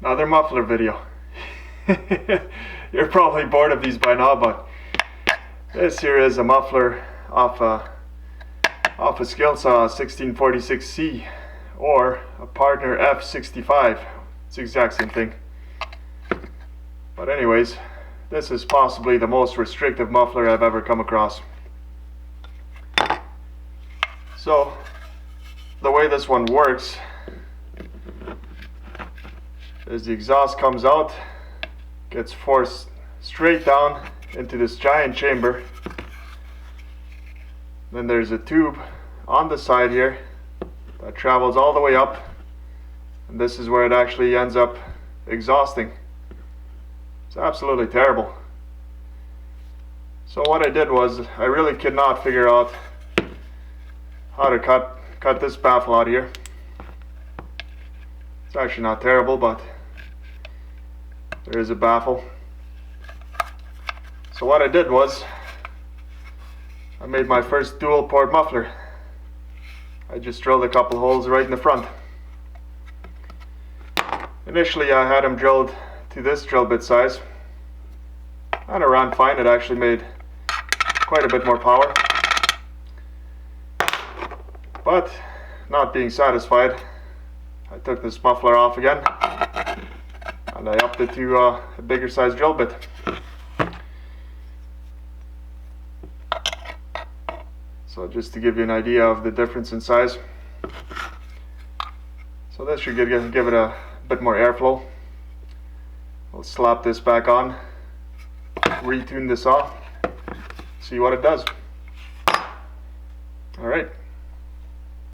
Another muffler video. You're probably bored of these by now, but this here is a muffler off a skill saw 1646C or a partner F65. It's the exact same thing. But anyways, this is possibly the most restrictive muffler I've ever come across. So the way this one works is the exhaust comes out, gets forced straight down into this giant chamber. Then there's a tube on the side here that travels all the way up, and this is where it actually ends up exhausting. It's absolutely terrible. So what I did was, I really could not figure out how to cut this baffle out of here. It's actually not terrible, but there is a baffle. So what I did was, I made my first dual port muffler. I just drilled a couple holes right in the front. Initially I had them drilled to this drill bit size, and it ran fine. It actually made quite a bit more power. But not being satisfied, I took this muffler off again and I upped it to a bigger size drill bit. So just to give you an idea of the difference in size. So this should give it a bit more airflow. We'll slap this back on, retune this off, see what it does. Alright.